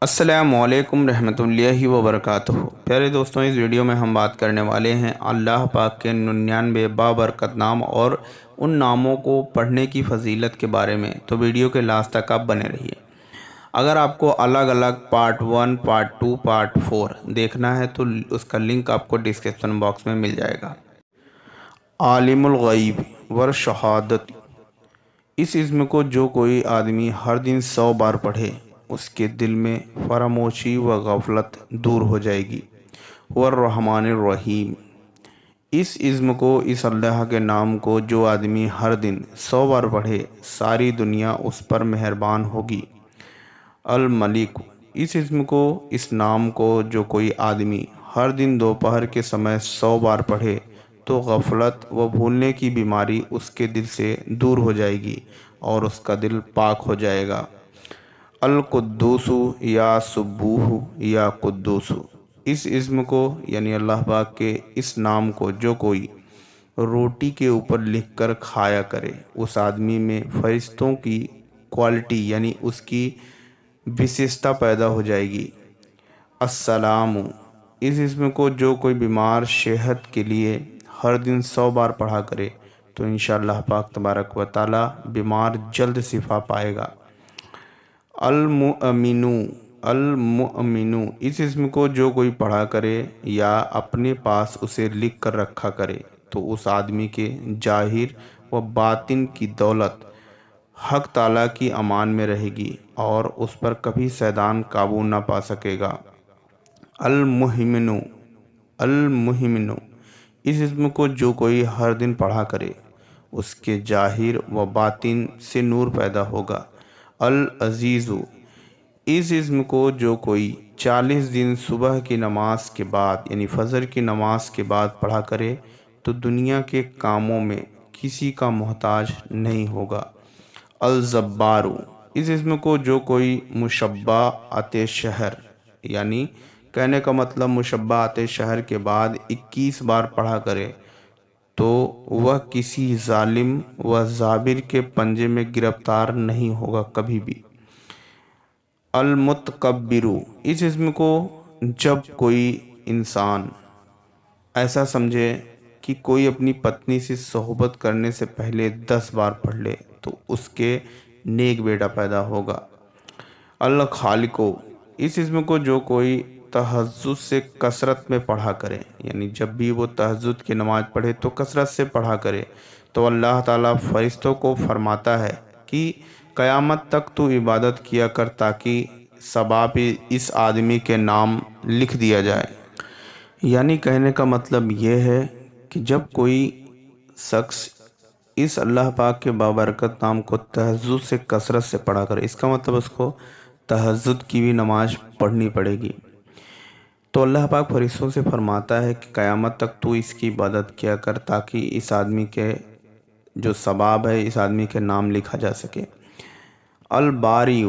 السلام علیکم رحمۃ اللہ وبرکاتہ۔ پیارے دوستوں، اس ویڈیو میں ہم بات کرنے والے ہیں اللہ پاک کے 99 بابرکت نام اور ان ناموں کو پڑھنے کی فضیلت کے بارے میں، تو ویڈیو کے لاسٹ تک آپ بنے رہیے۔ اگر آپ کو الگ الگ پارٹ 1، پارٹ 2، پارٹ 4 دیکھنا ہے تو اس کا لنک آپ کو ڈسکرپشن باکس میں مل جائے گا۔ عالم الغیب والشہادت، اس اسم کو جو کوئی آدمی ہر دن 100 بار پڑھے، اس کے دل میں فراموشی و غفلت دور ہو جائے گی۔ والرحمن الرحیم، اس اسم کو، اس اللہ کے نام کو جو آدمی ہر دن 100 بار پڑھے، ساری دنیا اس پر مہربان ہوگی۔ الملک، اس اسم کو، اس نام کو جو کوئی آدمی ہر دن دوپہر کے سمے 100 بار پڑھے تو غفلت و بھولنے کی بیماری اس کے دل سے دور ہو جائے گی اور اس کا دل پاک ہو جائے گا۔ القدوس، یا سبوح یا قدوس، اس اسم کو یعنی اللہ پاک کے اس نام کو جو کوئی روٹی کے اوپر لکھ کر کھایا کرے، اس آدمی میں فرشتوں کی کوالٹی یعنی اس کی وشیشتا پیدا ہو جائے گی۔ السلام، اس اسم کو جو کوئی بیمار صحت کے لیے ہر دن 100 بار پڑھا کرے تو انشاءاللہ پاک تبارک و تعالی بیمار جلد شفا پائے گا۔ المؤمن، المؤمن، اس اسم کو جو کوئی پڑھا کرے یا اپنے پاس اسے لکھ کر رکھا کرے تو اس آدمی کے ظاہر و باطن کی دولت حق تعالیٰ کی امان میں رہے گی اور اس پر کبھی شیطان قابو نہ پا سکے گا۔ المہمن، المہمن، اس اسم کو جو کوئی ہر دن پڑھا کرے اس کے ظاہر و باطن سے نور پیدا ہوگا۔ العزیز، اس اسم کو جو کوئی 40 دن صبح کی نماز کے بعد یعنی فجر کی نماز کے بعد پڑھا کرے تو دنیا کے کاموں میں کسی کا محتاج نہیں ہوگا۔ الجبار، اس اسم کو جو کوئی مشبعات شہر یعنی کہنے کا مطلب مشبعات شہر کے بعد 21 بار پڑھا کرے تو وہ کسی ظالم و جابر کے پنجے میں گرفتار نہیں ہوگا کبھی بھی۔ المتکبر، اس اسم کو جب کوئی انسان ایسا سمجھے کہ کوئی اپنی پتنی سے صحبت کرنے سے پہلے 10 بار پڑھ لے تو اس کے نیک بیٹا پیدا ہوگا۔ الخالق، اس اسم کو جو کوئی تہجد سے کثرت میں پڑھا کرے یعنی جب بھی وہ تہجد کی نماز پڑھے تو کثرت سے پڑھا کرے تو اللہ تعالیٰ فرشتوں کو فرماتا ہے کہ قیامت تک تو عبادت کیا کر تاکہ ثواب اس آدمی کے نام لکھ دیا جائے۔ یعنی کہنے کا مطلب یہ ہے کہ جب کوئی شخص اس اللہ پاک کے بابرکت نام کو تہجد سے کثرت سے پڑھا کرے، اس کا مطلب اس کو تہجد کی بھی نماز پڑھنی پڑے گی، تو اللہ پاک فرشتوں سے فرماتا ہے کہ قیامت تک تو اس کی عبادت کیا کر تاکہ اس آدمی کے جو ثواب ہے اس آدمی کے نام لکھا جا سکے۔ الباری،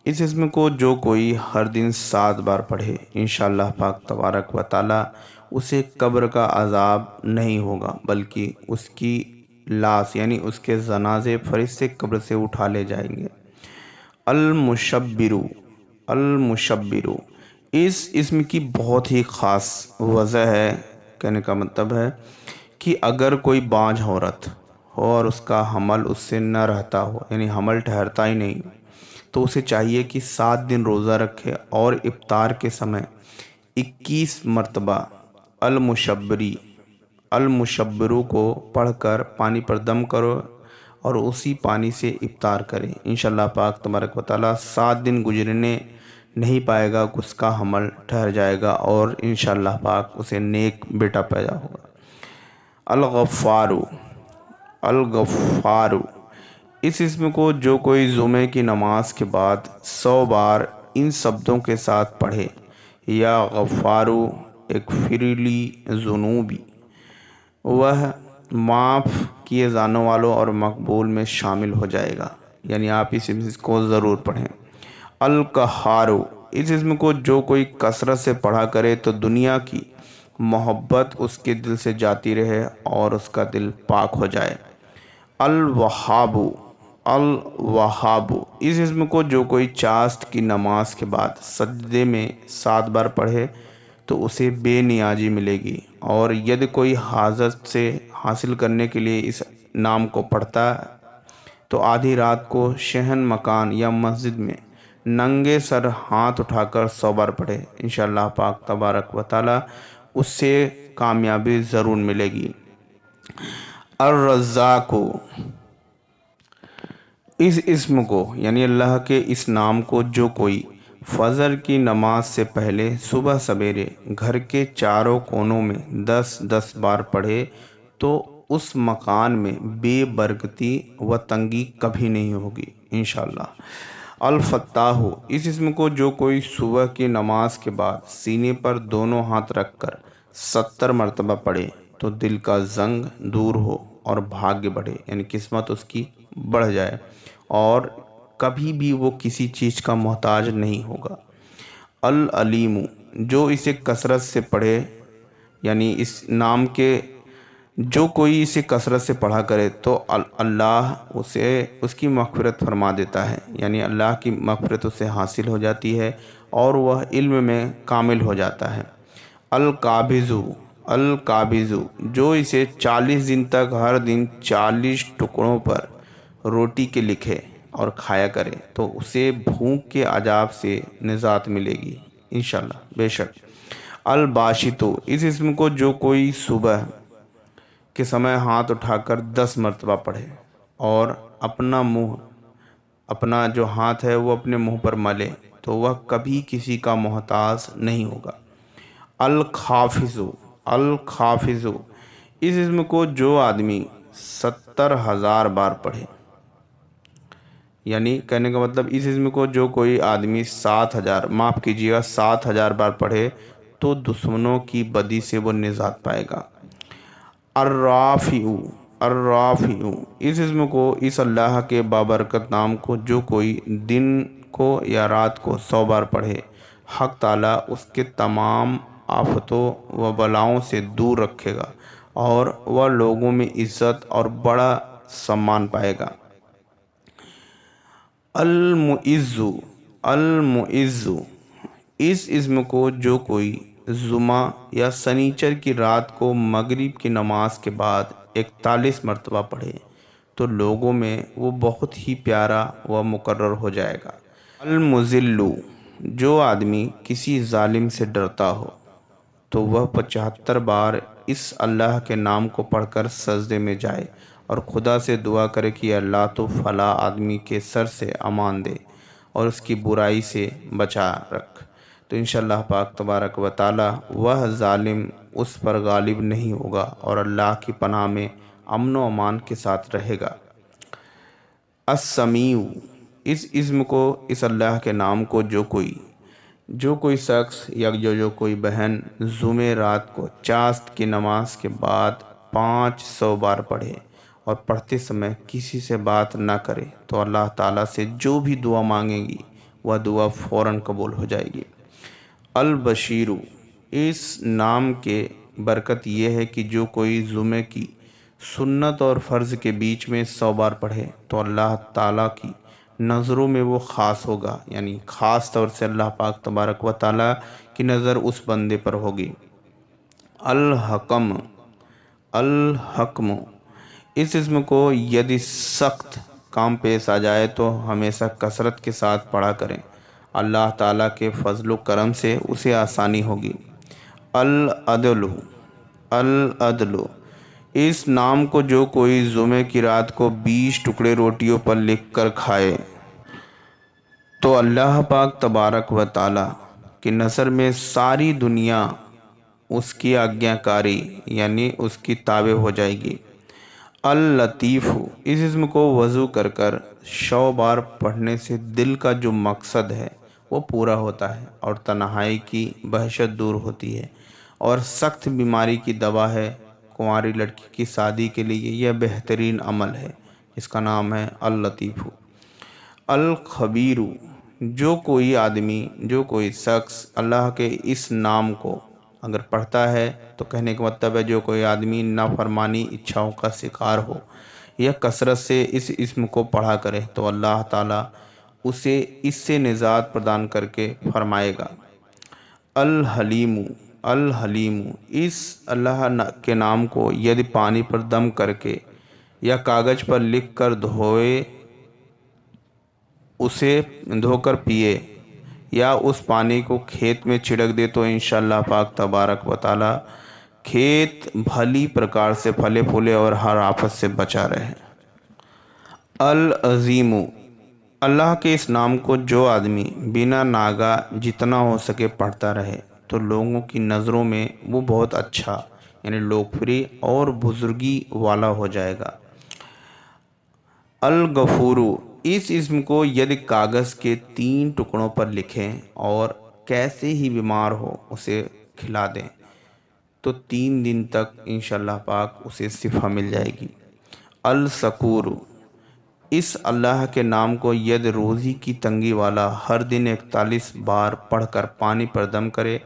اس اسم کو جو کوئی ہر دن 7 بار پڑھے انشاءاللہ پاک تبارک و تعالی اسے قبر کا عذاب نہیں ہوگا بلکہ اس کی لاش یعنی اس کے جنازے فرشتے قبر سے اٹھا لے جائیں گے۔ المشبر، المشبر، اس اسم کی بہت ہی خاص وجہ ہے، کہنے کا مطلب ہے کہ اگر کوئی بانجھ عورت ہو اور اس کا حمل اس سے نہ رہتا ہو یعنی حمل ٹھہرتا ہی نہیں تو اسے چاہیے کہ 7 دن روزہ رکھے اور افطار کے سمے 21 مرتبہ المشبری، المشبرو کو پڑھ کر پانی پر دم کرو اور اسی پانی سے افطار کرے۔ انشاءاللہ پاک تبارک و تعالیٰ 7 دن گزرنے نہیں پائے گا اس کا حمل ٹھہر جائے گا اور انشاءاللہ پاک اسے نیک بیٹا پیدا ہوگا۔ الغفار، الغفار، اس اسم کو جو کوئی جمعے کی نماز کے بعد 100 بار ان شبدوں کے ساتھ پڑھے، یا غفارو اغفر لی ذنوبی، وہ معاف کیے جانے والوں اور مقبول میں شامل ہو جائے گا، یعنی آپ اس اسم کو ضرور پڑھیں۔ القہارو، اس اسم کو جو کوئی کثرت سے پڑھا کرے تو دنیا کی محبت اس کے دل سے جاتی رہے اور اس کا دل پاک ہو جائے۔ الوہاب، الوہاب، اس اسم کو جو کوئی چاشت کی نماز کے بعد سجدے میں 7 بار پڑھے تو اسے بے نیازی ملے گی، اور ید کوئی حاجت سے حاصل کرنے کے لیے اس نام کو پڑھتا تو آدھی رات کو شہن مکان یا مسجد میں ننگے سر ہاتھ اٹھا کر 100 بار پڑھے، انشاءاللہ پاک تبارک و تعالی اس سے کامیابی ضرور ملے گی۔ الرزاق، اس اسم کو یعنی اللہ کے اس نام کو جو کوئی فجر کی نماز سے پہلے صبح سویرے گھر کے چاروں کونوں میں 10 بار پڑھے تو اس مکان میں بے برکتی و تنگی کبھی نہیں ہوگی انشاءاللہ۔ الفتاح، اس اسم کو جو کوئی صبح کی نماز کے بعد سینے پر دونوں ہاتھ رکھ کر 70 مرتبہ پڑھے تو دل کا زنگ دور ہو اور بھاگیہ بڑھے، یعنی قسمت اس کی بڑھ جائے اور کبھی بھی وہ کسی چیز کا محتاج نہیں ہوگا۔ العلیم، جو اسے کثرت سے پڑھے یعنی اس نام کے جو کوئی اسے کثرت سے پڑھا کرے تو اللہ اسے اس کی مغفرت فرما دیتا ہے، یعنی اللہ کی مغفرت اسے حاصل ہو جاتی ہے اور وہ علم میں کامل ہو جاتا ہے۔ القابض، القابض، جو اسے 40 دن تک ہر دن 40 ٹکڑوں پر روٹی کے لکھے اور کھایا کرے تو اسے بھوک کے عذاب سے نجات ملے گی انشاءاللہ بے شک۔ الباسط، اس اسم کو جو کوئی صبح کے سمے ہاتھ اٹھا کر 10 مرتبہ پڑھے اور اپنا جو ہاتھ ہے وہ اپنے منہ پر ملے تو وہ کبھی کسی کا محتاج نہیں ہوگا۔ الخافض، الخافض، اس اسم کو جو آدمی 70,000 بار پڑھے، یعنی کہنے کا مطلب اس اسم کو جو کوئی آدمی 7,000 بار پڑھے تو دشمنوں کی بدی سے وہ نجات پائے گا۔ الرافع، الرافع، اس اسم کو اس اللہ کے بابرکت نام کو جو کوئی دن کو یا رات کو 100 بار پڑھے حق تعالیٰ اس کے تمام آفتوں و بلاؤں سے دور رکھے گا اور وہ لوگوں میں عزت اور بڑا سمان پائے گا۔ المعز، المعز، اس اسم کو جو کوئی جمعہ یا سنیچر کی رات کو مغرب کی نماز کے بعد 41 مرتبہ پڑھے تو لوگوں میں وہ بہت ہی پیارا و مقرر ہو جائے گا۔ المذل، جو آدمی کسی ظالم سے ڈرتا ہو تو وہ 75 بار اس اللہ کے نام کو پڑھ کر سجدے میں جائے اور خدا سے دعا کرے کہ اللہ تو فلاں آدمی کے سر سے امان دے اور اس کی برائی سے بچا رکھ، تو انشاءاللہ پاک تبارک و تعالی وہ ظالم اس پر غالب نہیں ہوگا اور اللہ کی پناہ میں امن و امان کے ساتھ رہے گا۔ السمیع، اس اسم کو اس اللہ کے نام کو جو کوئی شخص یا جو کوئی بہن جمعہ رات کو چاشت کی نماز کے بعد 500 بار پڑھے اور پڑھتے سمے کسی سے بات نہ کرے تو اللہ تعالیٰ سے جو بھی دعا مانگے گی وہ دعا فوراً قبول ہو جائے گی۔ البشیر، اس نام کے برکت یہ ہے کہ جو کوئی جمعہ کی سنت اور فرض کے بیچ میں 100 بار پڑھے تو اللہ تعالیٰ کی نظروں میں وہ خاص ہوگا، یعنی خاص طور سے اللہ پاک تبارک و تعالیٰ کی نظر اس بندے پر ہوگی۔ الحکم، الحکم، اس اسم کو یدی سخت کام پیش آ جائے تو ہمیشہ کثرت کے ساتھ پڑھا کریں، اللہ تعالیٰ کے فضل و کرم سے اسے آسانی ہوگی۔ العدل، العدل، اس نام کو جو کوئی جمعہ کی رات کو 20 ٹکڑے روٹیوں پر لکھ کر کھائے تو اللہ پاک تبارک و تعالیٰ کی نظر میں ساری دنیا اس کی آگیا کاری یعنی اس کی تابع ہو جائے گی۔ اللطیف، اس اسم کو وضو کر کر 100 بار پڑھنے سے دل کا جو مقصد ہے وہ پورا ہوتا ہے اور تنہائی کی وحشت دور ہوتی ہے اور سخت بیماری کی دوا ہے۔ کنواری لڑکی کی شادی کے لیے یہ بہترین عمل ہے، اس کا نام ہے اللطیف۔ الخبیر، جو کوئی آدمی جو کوئی شخص اللہ کے اس نام کو اگر پڑھتا ہے تو کہنے کا مطلب ہے جو کوئی آدمی نافرمانی اچھاؤں کا شکار ہو یا کثرت سے اس اسم کو پڑھا کرے تو اللہ تعالیٰ اسے اس سے نجات پردان کر کے فرمائے گا۔ الحلیم، الحلیم، اس اللہ کے نام کو یدی پانی پر دم کر کے یا کاغذ پر لکھ کر اسے دھو کر پیے یا اس پانی کو کھیت میں چھڑک دے تو انشاءاللہ پاک تبارک و تعالی کھیت بھلی پرکار سے پھلے پھولے اور ہر آفت سے بچا رہے۔ العظیم، اللہ کے اس نام کو جو آدمی بنا ناگا جتنا ہو سکے پڑھتا رہے تو لوگوں کی نظروں میں وہ بہت اچھا یعنی لوکپری اور بزرگی والا ہو جائے گا۔ الغفور، اس اسم کو یدی کاغذ کے 3 ٹکڑوں پر لکھیں اور کیسے ہی بیمار ہو اسے کھلا دیں تو 3 دن تک انشاءاللہ پاک اسے شفا مل جائے گی۔ الشکور، اس اللہ کے نام کو ید روزی کی تنگی والا ہر دن 41 بار پڑھ کر پانی پر دم کرے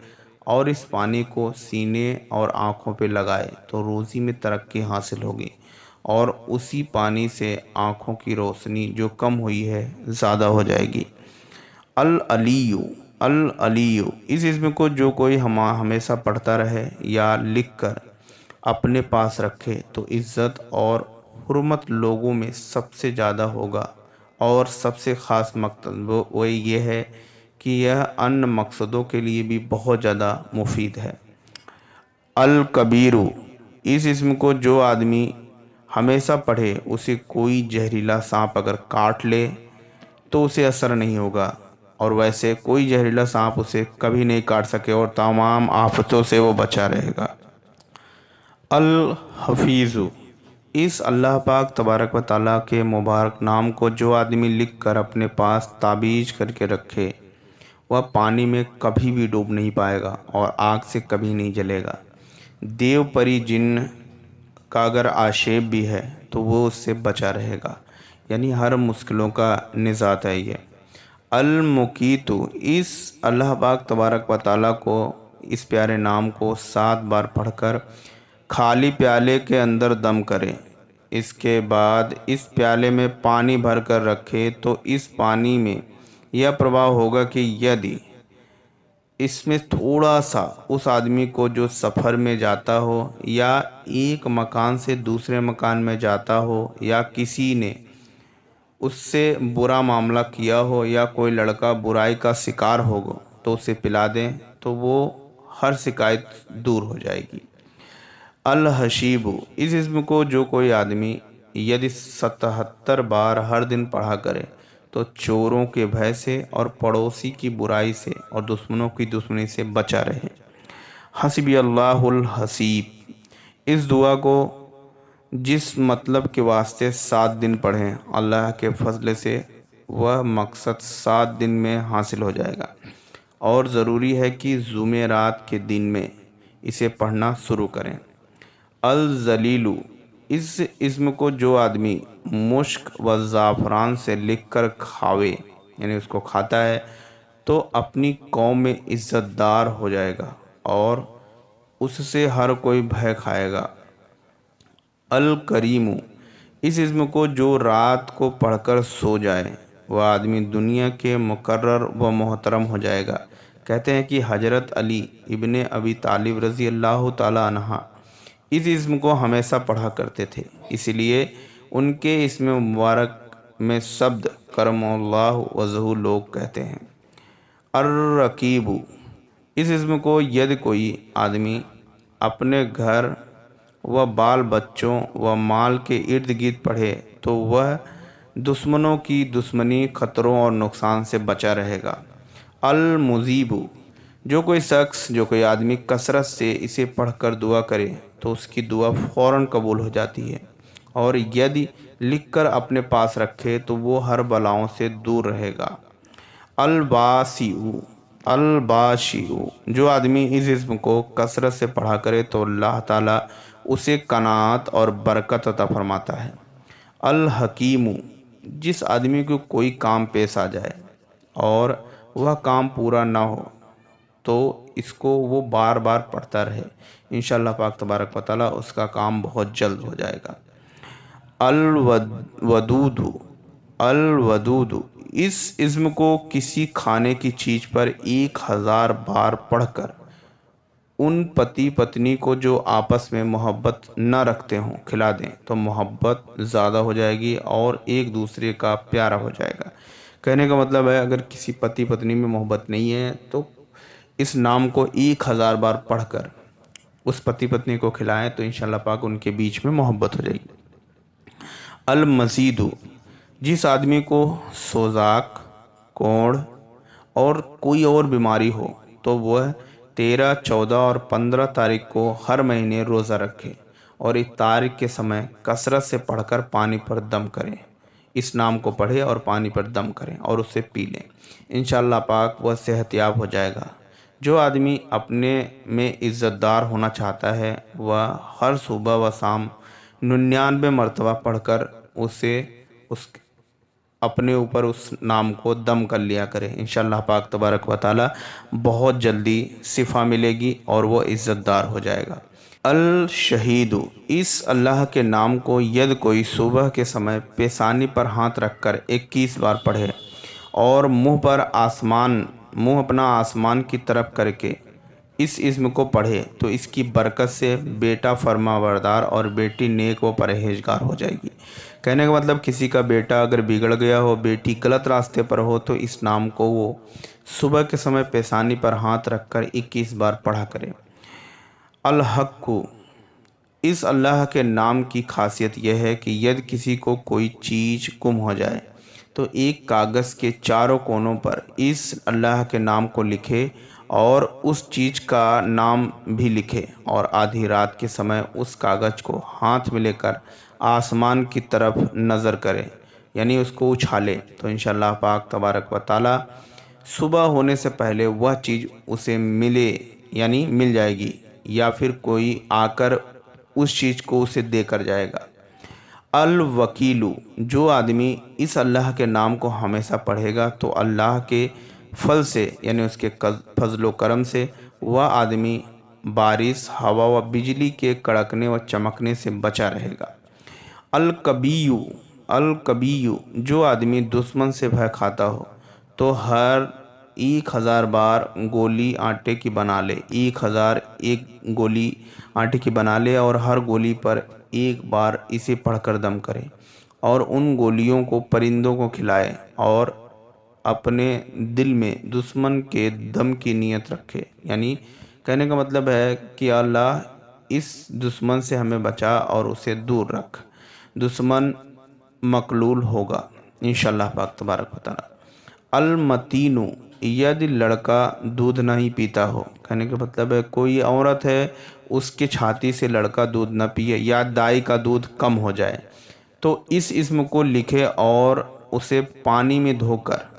اور اس پانی کو سینے اور آنکھوں پہ لگائے تو روزی میں ترقی حاصل ہوگی اور اسی پانی سے آنکھوں کی روشنی جو کم ہوئی ہے زیادہ ہو جائے گی۔ العلی، العلی، اس اسم کو جو کوئی ہمیشہ پڑھتا رہے یا لکھ کر اپنے پاس رکھے تو عزت اور حرمت لوگوں میں سب سے زیادہ ہوگا اور سب سے خاص مقصد وہ یہ ہے کہ یہ ان مقصدوں کے لیے بھی بہت زیادہ مفید ہے۔ الکبیر، اس اسم کو جو آدمی ہمیشہ پڑھے اسے کوئی زہریلا سانپ اگر کاٹ لے تو اسے اثر نہیں ہوگا اور ویسے کوئی زہریلا سانپ اسے کبھی نہیں کاٹ سکے اور تمام آفتوں سے وہ بچا رہے گا۔ الحفیظ، اس اللہ پاک تبارک و تعالیٰ کے مبارک نام کو جو آدمی لکھ کر اپنے پاس تعبیز کر کے رکھے وہ پانی میں کبھی بھی ڈوب نہیں پائے گا اور آگ سے کبھی نہیں جلے گا۔ دیو پری جن کا اگر آشیپ بھی ہے تو وہ اس سے بچا رہے گا، یعنی ہر مشکلوں کا نجات ہے یہ۔ المقیت، اس اللہ پاک تبارک و تعالیٰ کو اس پیارے نام کو 7 بار پڑھ کر خالی پیالے کے اندر دم کرے، اس کے بعد اس پیالے میں پانی بھر کر رکھے تو اس پانی میں یہ پرواہ ہوگا کہ یدی اس میں تھوڑا سا اس آدمی کو جو سفر میں جاتا ہو یا ایک مکان سے دوسرے مکان میں جاتا ہو یا کسی نے اس سے برا معاملہ کیا ہو یا کوئی لڑکا برائی کا شکار ہوگا تو اسے پلا دیں تو وہ ہر شکایت دور ہو جائے گی۔ الحشیب، اس اسم کو جو کوئی آدمی یدی 77 بار ہر دن پڑھا کرے تو چوروں کے بھے سے اور پڑوسی کی برائی سے اور دشمنوں کی دشمنی سے بچا رہے۔ حسبی اللہ الحسیب، اس دعا کو جس مطلب کے واسطے 7 دن پڑھیں اللہ کے فضل سے وہ مقصد 7 دن میں حاصل ہو جائے گا اور ضروری ہے کہ جمعرات کے دن میں اسے پڑھنا شروع کریں۔ الذلیل، اس اسم کو جو آدمی مشک و زعفران سے لکھ کر کھاوے یعنی اس کو کھاتا ہے تو اپنی قوم میں عزت دار ہو جائے گا اور اس سے ہر کوئی بھے کھائے گا۔ الکریم، اس اسم کو جو رات کو پڑھ کر سو جائے وہ آدمی دنیا کے مقرر و محترم ہو جائے گا۔ کہتے ہیں کہ حضرت علی ابن ابی طالب رضی اللہ تعالیٰ عنہ اس اسم کو ہمیشہ پڑھا کرتے تھے، اس لیے ان کے اسم مبارک میں شبد کرم اللہ وجہہ لوگ کہتے ہیں۔ الرقیب، اس اسم کو ید کوئی آدمی اپنے گھر و بال بچوں و مال کے ارد گرد پڑھے تو وہ دشمنوں کی دشمنی، خطروں اور نقصان سے بچا رہے گا۔ المجیب، جو کوئی شخص جو کوئی آدمی کثرت سے اسے پڑھ کر دعا کرے تو اس کی دعا فوراً قبول ہو جاتی ہے اور یدی لکھ کر اپنے پاس رکھے تو وہ ہر بلاؤں سے دور رہے گا۔ الباسیع، الباشیع، جو آدمی اس اسم کو کثرت سے پڑھا کرے تو اللہ تعالیٰ اسے قناعت اور برکت عطا فرماتا ہے۔ الحکیم، جس آدمی کو کوئی کام پیش آ جائے اور وہ کام پورا نہ ہو تو اس کو وہ بار بار پڑھتا رہے انشاءاللہ پاک تبارک و تعالیٰ اس کا کام بہت جلد ہو جائے گا۔ الودود، الودود، اس اسم کو کسی کھانے کی چیز پر 1000 بار پڑھ کر ان پتی پتنی کو جو آپس میں محبت نہ رکھتے ہوں کھلا دیں تو محبت زیادہ ہو جائے گی اور ایک دوسرے کا پیارا ہو جائے گا۔ کہنے کا مطلب ہے اگر کسی پتی پتنی میں محبت نہیں ہے تو اس نام کو 1000 بار پڑھ کر اس پتی پتنی کو کھلائیں تو انشاءاللہ پاک ان کے بیچ میں محبت ہو جائے گی۔ المزید، جس آدمی کو سوزاک، کوڑھ اور کوئی اور بیماری ہو تو وہ 13، 14 اور 15 تاریخ کو ہر مہینے روزہ رکھے اور اس تاریخ کے سمے کثرت سے پڑھ کر پانی پر دم کرے، اس نام کو پڑھے اور پانی پر دم کریں اور اسے پی لیں، انشاءاللہ پاک وہ صحت یاب ہو جائے گا۔ جو آدمی اپنے میں عزت دار ہونا چاہتا ہے وہ ہر صبح و شام 99 مرتبہ پڑھ کر اسے اپنے اوپر اس نام کو دم کر لیا کرے، انشاءاللہ پاک تبارک و تعالی بہت جلدی شفا ملے گی اور وہ عزت دار ہو جائے گا۔ الشہید، اس اللہ کے نام کو ید کوئی صبح کے سمے پیشانی پر ہاتھ رکھ کر 21 بار پڑھے اور منہ اپنا آسمان کی طرف کر کے اس اسم کو پڑھے تو اس کی برکت سے بیٹا فرما بردار اور بیٹی نیک و پرہیزگار ہو جائے گی۔ کہنے کا مطلب کسی کا بیٹا اگر بگڑ گیا ہو، بیٹی غلط راستے پر ہو تو اس نام کو وہ صبح کے سمے پیشانی پر ہاتھ رکھ کر 21 بار پڑھا کرے۔ الحق، اس اللہ کے نام کی خاصیت یہ ہے کہ ید کسی کو کوئی چیز گم ہو جائے تو ایک کاغذ کے چاروں کونوں پر اس اللہ کے نام کو لکھے اور اس چیز کا نام بھی لکھے اور آدھی رات کے سمے اس کاغذ کو ہاتھ میں لے کر آسمان کی طرف نظر کرے، یعنی اس کو اچھالے تو انشاءاللہ پاک تبارک و تعالی صبح ہونے سے پہلے وہ چیز اسے مل جائے گی یا پھر کوئی آ کر اس چیز کو اسے دے کر جائے گا۔ الوکیل، جو آدمی اس اللہ کے نام کو ہمیشہ پڑھے گا تو اللہ کے فضل سے یعنی اس کے فضل و کرم سے وہ آدمی بارش، ہوا و بجلی کے کڑکنے و چمکنے سے بچا رہے گا۔ الکبی، جو آدمی دشمن سے بھے کھاتا ہو تو ہر 1000 بار گولی آٹے کی بنا لے، 1000 ایک گولی آٹے کی بنا لے اور ہر گولی پر ایک بار اسے پڑھ کر دم کرے اور ان گولیوں کو پرندوں کو کھلائے اور اپنے دل میں دشمن کے دم کی نیت رکھے، یعنی کہنے کا مطلب ہے کہ اللہ اس دشمن سے ہمیں بچا اور اسے دور رکھ، دشمن مقلول ہوگا انشاءاللہ پاک تبارک و تعالی۔ المتین، یدی لڑکا دودھ نہیں پیتا ہو، کہنے کا مطلب ہے کوئی عورت ہے اس کے چھاتی سے لڑکا دودھ نہ پیے یا دائی کا دودھ کم ہو جائے تو اس اسم کو لکھے اور اسے پانی میں دھو کر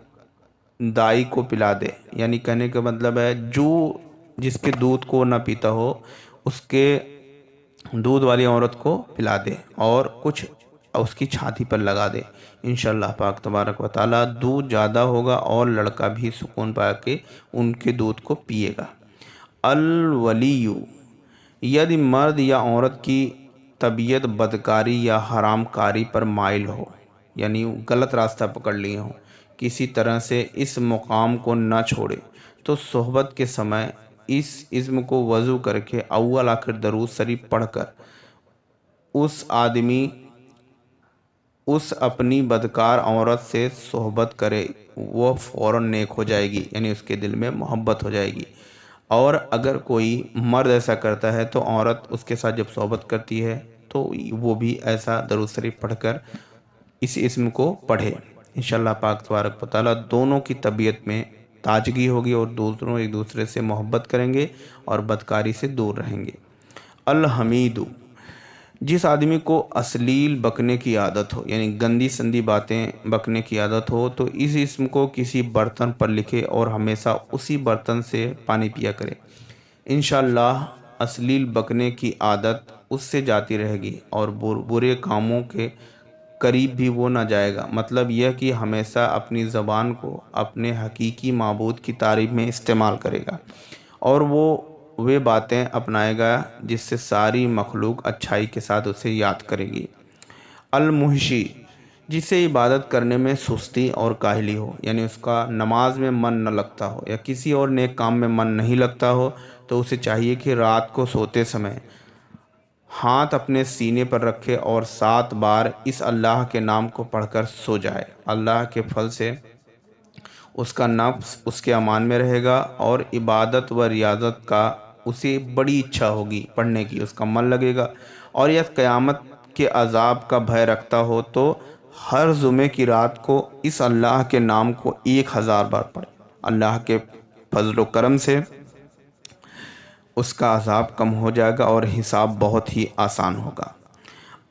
دائی کو پلا دے، یعنی کہنے کا مطلب ہے جس کے دودھ کو نہ پیتا ہو اس کے دودھ والی عورت کو پلا دے اور کچھ اس کی چھاتی پر لگا دے، انشاءاللہ پاک تبارک و تعالی دودھ زیادہ ہوگا اور لڑکا بھی سکون پا کے ان کے دودھ کو پیے گا۔ الولی، یدی مرد یا عورت کی طبیعت بدکاری یا حرام کاری پر مائل ہو، یعنی غلط راستہ پکڑ لیے ہوں، کسی طرح سے اس مقام کو نہ چھوڑے تو صحبت کے سمے اس اسم کو وضو کر کے اول آخر درود شریف پڑھ کر اس اپنی بدکار عورت سے صحبت کرے، وہ فوراً نیک ہو جائے گی، یعنی اس کے دل میں محبت ہو جائے گی۔ اور اگر کوئی مرد ایسا کرتا ہے تو عورت اس کے ساتھ جب صحبت کرتی ہے تو وہ بھی ایسا درود شریف پڑھ کر اس اسم کو پڑھے، انشاءاللہ پاک تبارک و تعالی دونوں کی طبیعت میں تازگی ہوگی اور دونوں ایک دوسرے سے محبت کریں گے اور بدکاری سے دور رہیں گے۔ الحمید، جس آدمی کو اصلیل بکنے کی عادت ہو، یعنی گندی سندی باتیں بکنے کی عادت ہو تو اس اسم کو کسی برتن پر لکھے اور ہمیشہ اسی برتن سے پانی پیا کرے، انشاءاللہ اصلیل بکنے کی عادت اس سے جاتی رہے گی اور برے کاموں کے قریب بھی وہ نہ جائے گا۔ مطلب یہ کہ ہمیشہ اپنی زبان کو اپنے حقیقی معبود کی تعریف میں استعمال کرے گا اور وہ باتیں اپنائے گا جس سے ساری مخلوق اچھائی کے ساتھ اسے یاد کرے گی۔ المحشی، جسے عبادت کرنے میں سستی اور کاہلی ہو، یعنی اس کا نماز میں من نہ لگتا ہو یا کسی اور نیک کام میں من نہیں لگتا ہو، تو اسے چاہیے کہ رات کو سوتے سمے ہاتھ اپنے سینے پر رکھے اور 7 بار اس اللہ کے نام کو پڑھ کر سو جائے۔ اللہ کے فضل سے اس کا نفس اس کے امان میں رہے گا اور عبادت و ریاضت کا اسے بڑی اچھا ہوگی پڑھنے کی، اس کا من لگے گا۔ اور یہ قیامت کے عذاب کا بھے رکھتا ہو تو ہر جمعے کی رات کو اس اللہ کے نام کو 1000 بار پڑھے۔ اللہ کے فضل و کرم سے اس کا عذاب کم ہو جائے گا اور حساب بہت ہی آسان ہوگا۔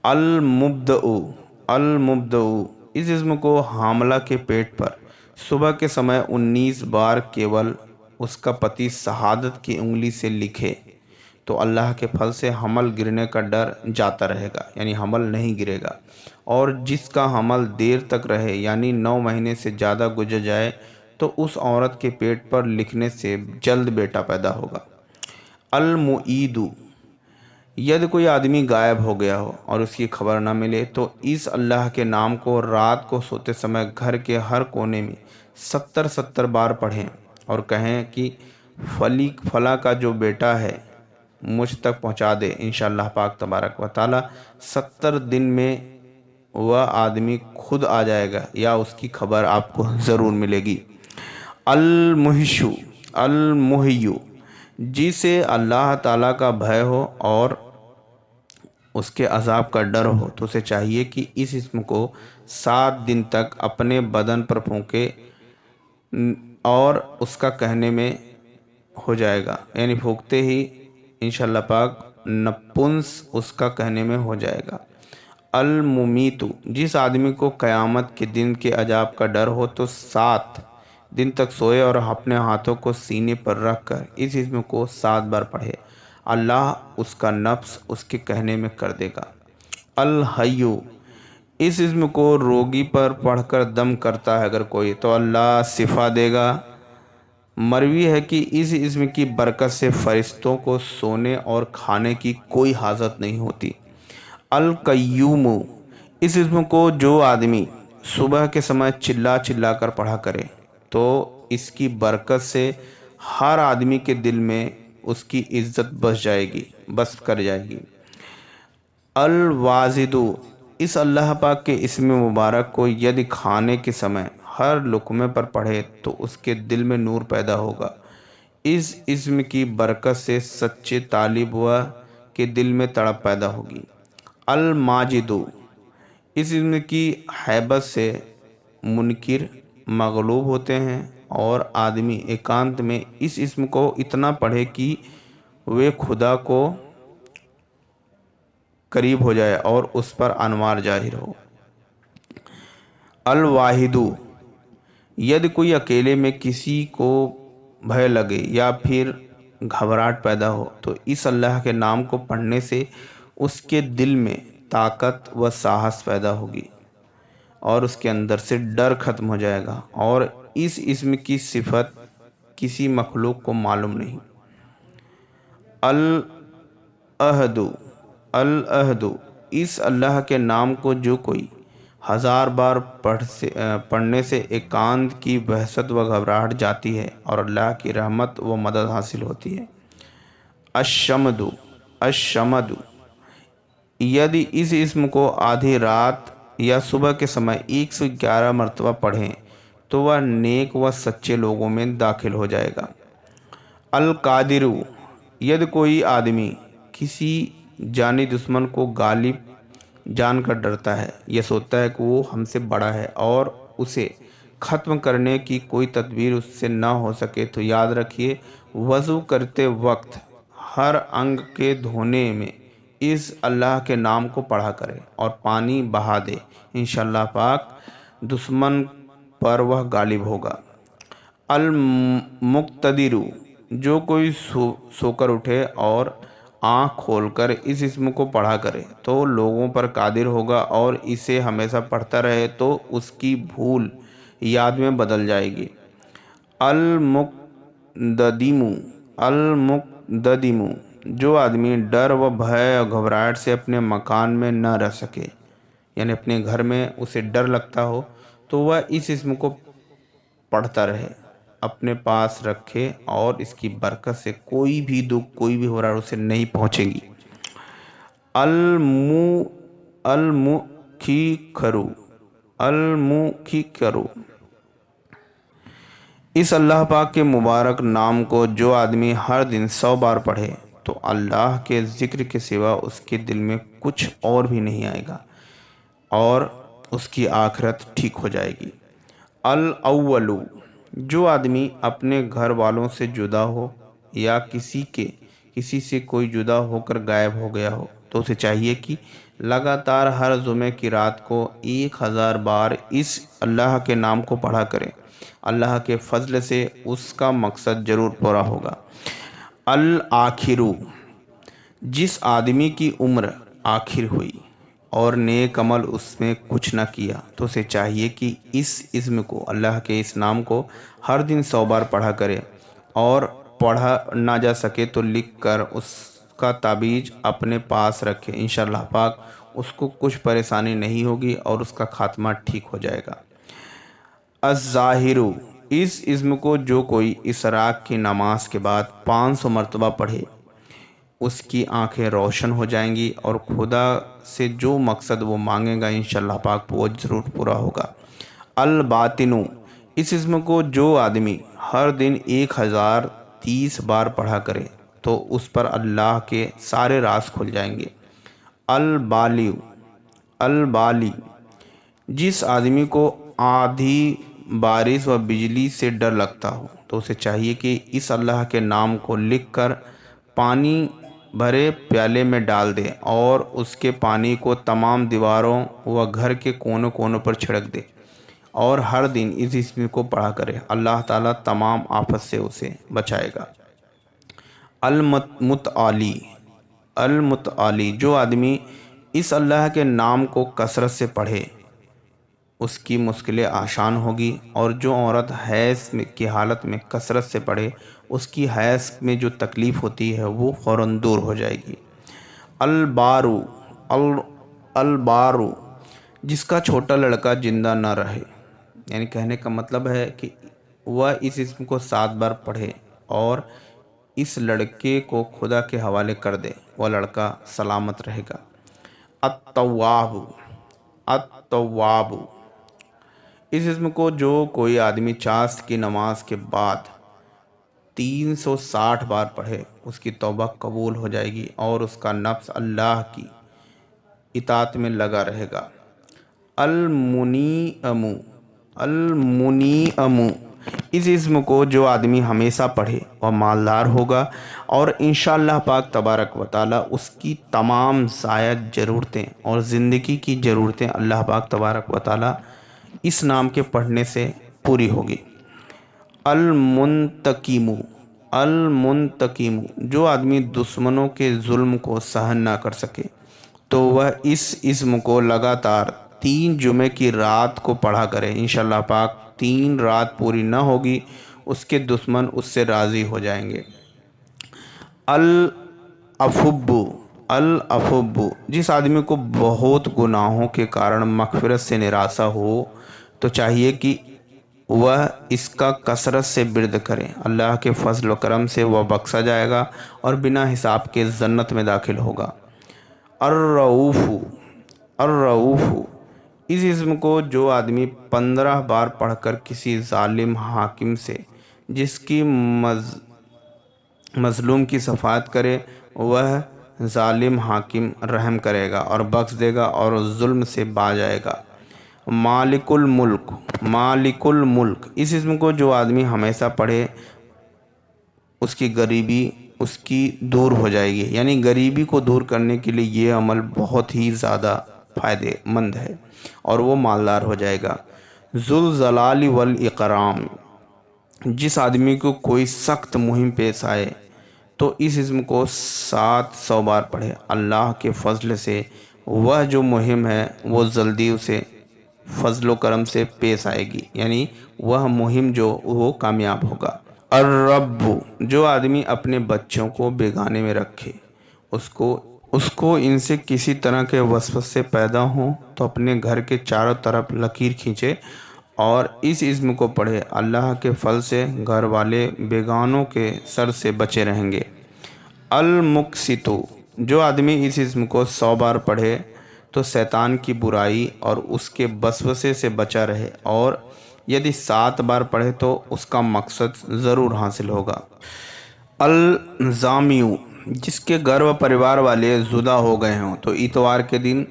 المبدؤ، المبدؤ، اس اسم کو حاملہ کے پیٹ پر صبح کے سمے 19 بار کیول اس کا پتی شہادت کی انگلی سے لکھے تو اللہ کے پھل سے حمل گرنے کا ڈر جاتا رہے گا، یعنی حمل نہیں گرے گا۔ اور جس کا حمل دیر تک رہے، یعنی 9 مہینے سے زیادہ گزر جائے، تو اس عورت کے پیٹ پر لکھنے سے جلد بیٹا پیدا ہوگا۔ المعید، ید کوئی آدمی غائب ہو گیا ہو اور اس کی خبر نہ ملے تو اس اللہ کے نام کو رات کو سوتے سمے گھر کے ہر کونے میں 70 بار پڑھیں اور کہیں کہ فلاں کا جو بیٹا ہے مجھ تک پہنچا دے۔ انشاءاللہ پاک تبارک و تعالی 70 دن میں وہ آدمی خود آ جائے گا یا اس کی خبر آپ کو ضرور ملے گی۔ المحشو، المحیو، جسے اللہ تعالیٰ کا بھے ہو اور اس کے عذاب کا ڈر ہو تو اسے چاہیے کہ اس اسم کو 7 دن تک اپنے بدن پر پھونکے اور اس کا کہنے میں ہو جائے گا، یعنی پھونکتے ہی انشاءاللہ پاک نپنس اس کا کہنے میں ہو جائے گا۔ الممیت، جس آدمی کو قیامت کے دن کے عذاب کا ڈر ہو تو 7 دن تک سوئے اور اپنے ہاتھوں کو سینے پر رکھ کر اس اسم کو 7 بار پڑھے، اللہ اس کا نفس اس کے کہنے میں کر دے گا۔ الحیو، اس اسم کو روگی پر پڑھ کر دم کرتا ہے اگر کوئی تو اللہ شفا دے گا۔ مروی ہے کہ اس اسم کی برکت سے فرشتوں کو سونے اور کھانے کی کوئی حاجت نہیں ہوتی۔ القیوم، اس اسم کو جو آدمی صبح کے سمے چلا چلا کر پڑھا کرے تو اس کی برکت سے ہر آدمی کے دل میں اس کی عزت بس کر جائے گی۔ الواجد، اس اللہ پاک کے اسم مبارک کو یدی کھانے کے سمے ہر لقمے پر پڑھے تو اس کے دل میں نور پیدا ہوگا۔ اس اسم کی برکت سے سچے طالب و کے دل میں تڑپ پیدا ہوگی۔ الماجد، اس اسم کی ہیبت سے منکر مغلوب ہوتے ہیں اور آدمی ایکانت میں اس اسم کو اتنا پڑھے کہ وہ خدا کو قریب ہو جائے اور اس پر انوار ظاہر ہو۔ الواحد، ید کوئی اکیلے میں کسی کو بھے لگے یا پھر گھبراہٹ پیدا ہو تو اس اللہ کے نام کو پڑھنے سے اس کے دل میں طاقت و ساہس پیدا ہوگی اور اس کے اندر سے ڈر ختم ہو جائے گا، اور اس اسم کی صفت کسی مخلوق کو معلوم نہیں۔ العہد، العہد، اس اللہ کے نام کو جو کوئی 1000 بار پڑھنے سے ایکانت کی وحشت و گھبراہٹ جاتی ہے اور اللہ کی رحمت و مدد حاصل ہوتی ہے۔ الشمد، الشمد، یدی اس اسم کو آدھی رات یا صبح کے سمے 111 مرتبہ پڑھیں تو وہ نیک و سچے لوگوں میں داخل ہو جائے گا۔ القادر، ید کوئی آدمی کسی جانی دشمن کو غالب جان کر ڈرتا ہے، یہ سوچتا ہے کہ وہ ہم سے بڑا ہے اور اسے ختم کرنے کی کوئی تدبیر اس سے نہ ہو سکے تو یاد رکھیے وضو کرتے وقت ہر انگ کے دھونے میں اس اللہ کے نام کو پڑھا کرے اور پانی بہا دے، انشاءاللہ پاک دشمن پر وہ غالب ہوگا۔ المقتدر، جو کوئی سو کر اٹھے اور آنکھ کھول کر اس اسم کو پڑھا کرے تو لوگوں پر قادر ہوگا اور اسے ہمیشہ پڑھتا رہے تو اس کی بھول یاد میں بدل جائے گی۔ المقددم، المقددم، جو آدمی ڈر و بھے اور گھبراہٹ سے اپنے مکان میں نہ رہ سکے یعنی اپنے گھر میں اسے ڈر لگتا ہو تو وہ اس اسم کو پڑھتا رہے، اپنے پاس رکھے، اور اس کی برکت سے کوئی بھی دکھ، کوئی بھی ہرار اسے نہیں پہنچے گی۔ المخیکرو، المخیکرو، اس اللہ پاک کے مبارک نام کو جو آدمی ہر دن 100 بار پڑھے تو اللہ کے ذکر کے سوا اس کے دل میں کچھ اور بھی نہیں آئے گا، اور اس کی آخرت ٹھیک ہو جائے گی۔ الاولو، جو آدمی اپنے گھر والوں سے جدا ہو یا کسی سے کوئی جدا ہو کر غائب ہو گیا ہو تو اسے چاہیے کہ لگاتار ہر جمعے کی رات کو 1000 بار اس اللہ کے نام کو پڑھا کرے۔ اللہ کے فضل سے اس کا مقصد ضرور پورا ہوگا۔ الآخرو، جس آدمی کی عمر آخر ہوئی اور نیک عمل اس میں کچھ نہ کیا تو اسے چاہیے کہ اس اسم کو، اللہ کے اس نام کو ہر دن 100 بار پڑھا کرے، اور پڑھا نہ جا سکے تو لکھ کر اس کا تعبیذ اپنے پاس رکھے، انشاءاللہ پاک اس کو کچھ پریشانی نہیں ہوگی اور اس کا خاتمہ ٹھیک ہو جائے گا۔ الظاہرو، اس اسم کو جو کوئی اشراق کی نماز کے بعد 500 مرتبہ پڑھے اس کی آنکھیں روشن ہو جائیں گی، اور خدا سے جو مقصد وہ مانگے گا انشاءاللہ پاک وہ ضرور پورا ہوگا۔ الباطنو، اس اسم کو جو آدمی ہر دن 1030 بار پڑھا کرے تو اس پر اللہ کے سارے راز کھل جائیں گے۔ البالی، البالی، جس آدمی کو آندھی، بارش و بجلی سے ڈر لگتا ہو تو اسے چاہیے کہ اس اللہ کے نام کو لکھ کر پانی بھرے پیالے میں ڈال دے اور اس کے پانی کو تمام دیواروں و گھر کے کونوں کونوں پر چھڑک دے، اور ہر دن اس اسم کو پڑھا کرے، اللہ تعالیٰ تمام آفت سے اسے بچائے گا۔ المتعالی، المتعالی، جو آدمی اس اللہ کے نام کو کثرت سے پڑھے اس کی مشکلیں آسان ہوگی، اور جو عورت حیض کی حالت میں کثرت سے پڑھے اس کی حیض میں جو تکلیف ہوتی ہے وہ فوراً دور ہو جائے گی۔ البارو، البارو، جس کا چھوٹا لڑکا زندہ نہ رہے، یعنی کہنے کا مطلب ہے کہ وہ اس اسم کو 7 بار پڑھے اور اس لڑکے کو خدا کے حوالے کر دے، وہ لڑکا سلامت رہے گا۔ التواب، التواب، اس اسم کو جو کوئی آدمی چاشت کی نماز کے بعد 360 بار پڑھے اس کی توبہ قبول ہو جائے گی اور اس کا نفس اللہ کی اطاعت میں لگا رہے گا۔ المنیعم، المنیعم، اس اسم کو جو آدمی ہمیشہ پڑھے وہ مالدار ہوگا، اور انشاءاللہ پاک تبارک و تعالی اس کی تمام زائد ضرورتیں اور زندگی کی ضرورتیں اللہ پاک تبارک و تعالی اس نام کے پڑھنے سے پوری ہوگی۔ المنتقم، المنتقم، جو آدمی دشمنوں کے ظلم کو سہن نہ کر سکے تو وہ اس اسم کو لگاتار 3 جمعے کی رات کو پڑھا کرے، انشاءاللہ پاک 3 رات پوری نہ ہوگی اس کے دشمن اس سے راضی ہو جائیں گے۔ الافب، الافب، جس آدمی کو بہت گناہوں کے کارن مغفرت سے نراسا ہو تو چاہیے کہ وہ اس کا کثرت سے ورد کرے، اللہ کے فضل و کرم سے وہ بخشا جائے گا اور بنا حساب کے جنت میں داخل ہوگا۔ الرؤوف، الرؤوف، اس اسم کو جو آدمی 15 بار پڑھ کر کسی ظالم حاکم سے جس کی مظلوم کی شفاعت کرے وہ ظالم حاکم رحم کرے گا اور بخش دے گا اور ظلم سے باز آئے گا۔ مالک الملک، مالک الملک، اس اسم کو جو آدمی ہمیشہ پڑھے اس کی غریبی اس کی دور ہو جائے گی، یعنی غریبی کو دور کرنے کے لیے یہ عمل بہت ہی زیادہ فائدہ مند ہے اور وہ مالدار ہو جائے گا۔ ذوالجلال والاکرام، جس آدمی کو کوئی سخت مہم پیش آئے تو اس اسم کو 700 بار پڑھے، اللہ کے فضل سے وہ جو مہم ہے وہ جلدی اسے فضل و کرم سے پیش آئے گی، یعنی وہ مہم جو وہ کامیاب ہوگا۔ الرب، جو آدمی اپنے بچوں کو بیگانے میں رکھے اس کو ان سے کسی طرح کے وسوسے پیدا ہوں تو اپنے گھر کے چاروں طرف لکیر کھینچے اور اس اسم کو پڑھے۔ اللہ کے فضل سے گھر والے بیگانوں کے سر سے بچے رہیں گے۔ المقسطو، جو آدمی اس اسم کو 100 بار پڑھے تو شیطان کی برائی اور اس کے وسوسے سے بچا رہے، اور یدی 7 بار پڑھے تو اس کا مقصد ضرور حاصل ہوگا۔ الزامیو، جس کے گھر و پریوار والے زدہ ہو گئے ہوں تو اتوار کے دن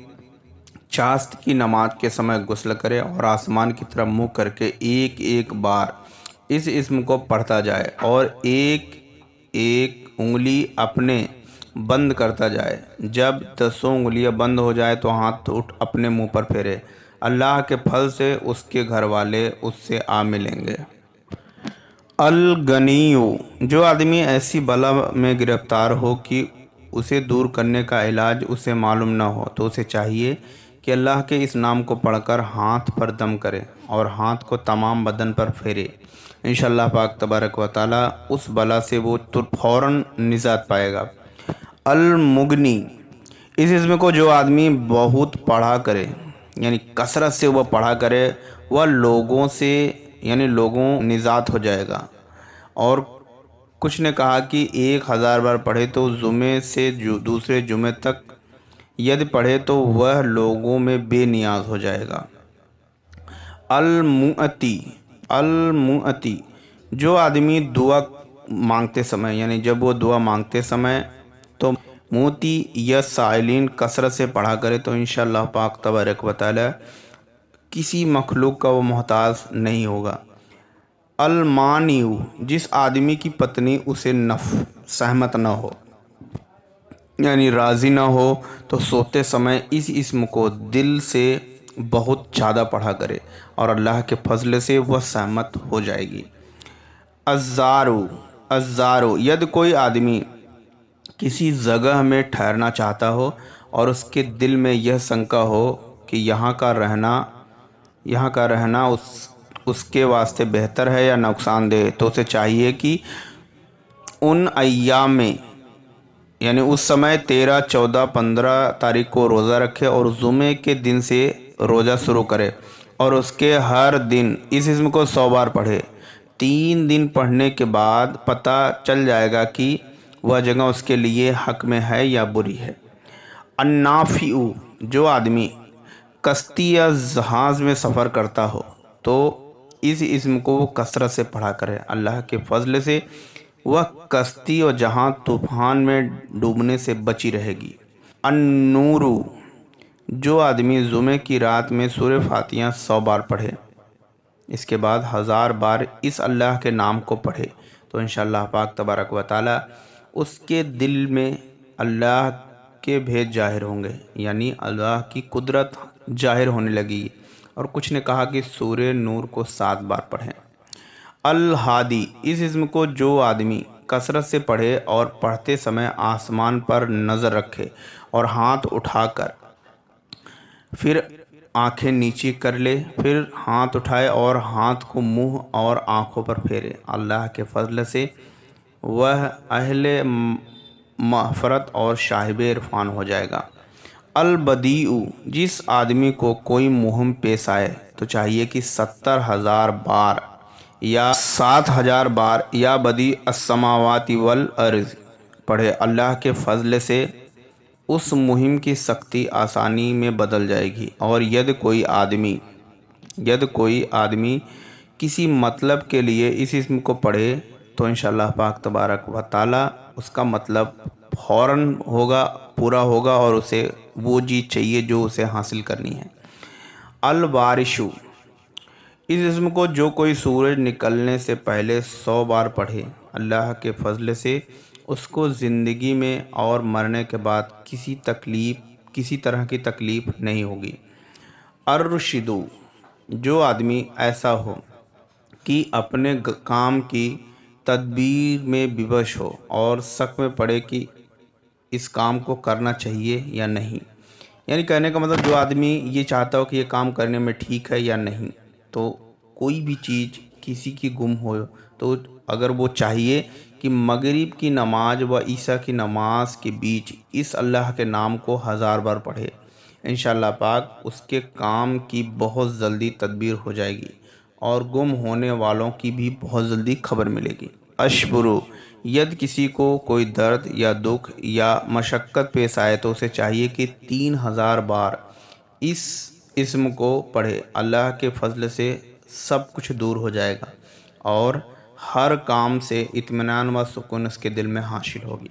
چاشت کی نماز کے سمے غسل کرے اور آسمان کی طرف منہ کر کے ایک ایک بار اس اسم کو پڑھتا جائے اور ایک ایک انگلی اپنے بند کرتا جائے۔ جب 10 انگلیاں بند ہو جائے تو ہاتھ اٹھ اپنے منہ پر پھیرے۔ اللہ کے فضل سے اس کے گھر والے اس سے آ ملیں گے۔ الغنیو، جو آدمی ایسی بلا میں گرفتار ہو کہ اسے دور کرنے کا علاج اسے معلوم نہ ہو تو اسے چاہیے کہ اللہ کے اس نام کو پڑھ کر ہاتھ پر دم کرے اور ہاتھ کو تمام بدن پر پھیرے۔ انشاءاللہ پاک تبارک و تعالی اس بلا سے وہ فوراً نجات پائے گا۔ المغنی، اس اسم کو جو آدمی بہت پڑھا کرے یعنی کثرت سے وہ پڑھا کرے وہ لوگوں سے یعنی لوگوں نجات ہو جائے گا۔ اور کچھ نے کہا کہ 1000 بار پڑھے تو جمعے سے دوسرے جمعے تک ید پڑھے تو وہ لوگوں میں بے نیاز ہو جائے گا۔ المعتی، المعتی، جو آدمی دعا مانگتے سمے یعنی جب وہ دعا مانگتے سمے تو موتی یا سائلین کثرت سے پڑھا کرے تو انشاءاللہ پاک تبارک و تعالی کسی مخلوق کا وہ محتاج نہیں ہوگا۔ المانیو، جس آدمی کی پتنی اسے سہمت نہ ہو یعنی راضی نہ ہو تو سوتے سمے اس اسم کو دل سے بہت زیادہ پڑھا کرے اور اللہ کے فضل سے وہ سہمت ہو جائے گی۔ الزارو، الزارو، ید کوئی آدمی کسی جگہ میں ٹھہرنا چاہتا ہو اور اس کے دل میں یہ شنکا ہو کہ یہاں کا رہنا اس کے واسطے بہتر ہے یا نقصان دہ، تو اسے چاہیے کہ ان ایام میں یعنی اس سمے 13، 14، 15 تاریخ کو روزہ رکھے اور جمعے کے دن سے روزہ شروع کرے اور اس کے ہر دن اس اسم کو 100 بار پڑھے۔ 3 دن پڑھنے کے بعد پتہ چل جائے گا کہ وہ جگہ اس کے لیے حق میں ہے یا بری ہے۔ النافع، جو آدمی کشتی یا جہاز میں سفر کرتا ہو تو اس اسم کو وہ کثرت سے پڑھا کرے۔ اللہ کے فضل سے وہ کشتی اور جہاز طوفان میں ڈوبنے سے بچی رہے گی۔ النور، جو آدمی جمعے کی رات میں سورہ فاتحہ 100 بار پڑھے اس کے بعد 1000 بار اس اللہ کے نام کو پڑھے تو انشاءاللہ پاک تبارک و تعالی اس کے دل میں اللہ کے بھید ظاہر ہوں گے یعنی اللہ کی قدرت ظاہر ہونے لگی۔ اور کچھ نے کہا کہ سورہ نور کو 7 بار پڑھیں۔ الہادی، اس اسم کو جو آدمی کثرت سے پڑھے اور پڑھتے سمے آسمان پر نظر رکھے اور ہاتھ اٹھا کر پھر آنکھیں نیچی کر لے، پھر ہاتھ اٹھائے اور ہاتھ کو منہ اور آنکھوں پر پھیرے، اللہ کے فضل سے وہ اہل مغفرت اور صاحب عرفان ہو جائے گا۔ البدیع، جس آدمی کو کوئی مہم پیش آئے تو چاہیے کہ 70,000 بار یا 7,000 بار یا بدیع السماوات والارض پڑھے۔ اللہ کے فضل سے اس مہم کی سختی آسانی میں بدل جائے گی۔ اور ید کوئی آدمی کسی مطلب کے لیے اس اسم کو پڑھے تو انشاءاللہ پاک تبارک و تعالی اس کا مطلب فوراً پورا ہوگا اور اسے وہ چیز چاہیے جو اسے حاصل کرنی ہے۔ الوارث، اس اسم کو جو کوئی سورج نکلنے سے پہلے 100 بار پڑھے اللہ کے فضل سے اس کو زندگی میں اور مرنے کے بعد کسی طرح کی تکلیف نہیں ہوگی۔ الرشد، جو آدمی ایسا ہو کہ اپنے کام کی تدبیر میں بیوش ہو اور شک میں پڑے کہ اس کام کو کرنا چاہیے یا نہیں، یعنی کہنے کا مطلب جو آدمی یہ چاہتا ہو کہ یہ کام کرنے میں ٹھیک ہے یا نہیں، تو کوئی بھی چیز کسی کی گم ہو تو اگر وہ چاہیے کہ مغرب کی نماز و عشاء کی نماز کے بیچ اس اللہ کے نام کو 1000 بار پڑھے، انشاءاللہ پاک اس کے کام کی بہت جلدی تدبیر ہو جائے گی اور گم ہونے والوں کی بھی بہت جلدی خبر ملے گی۔ اشبرو، ید کسی کو کوئی درد یا دکھ یا مشقت پیش آئے تو اسے چاہیے کہ 3000 بار اس اسم کو پڑھے، اللہ کے فضل سے سب کچھ دور ہو جائے گا اور ہر کام سے اطمینان و سکون اس کے دل میں حاصل ہوگی۔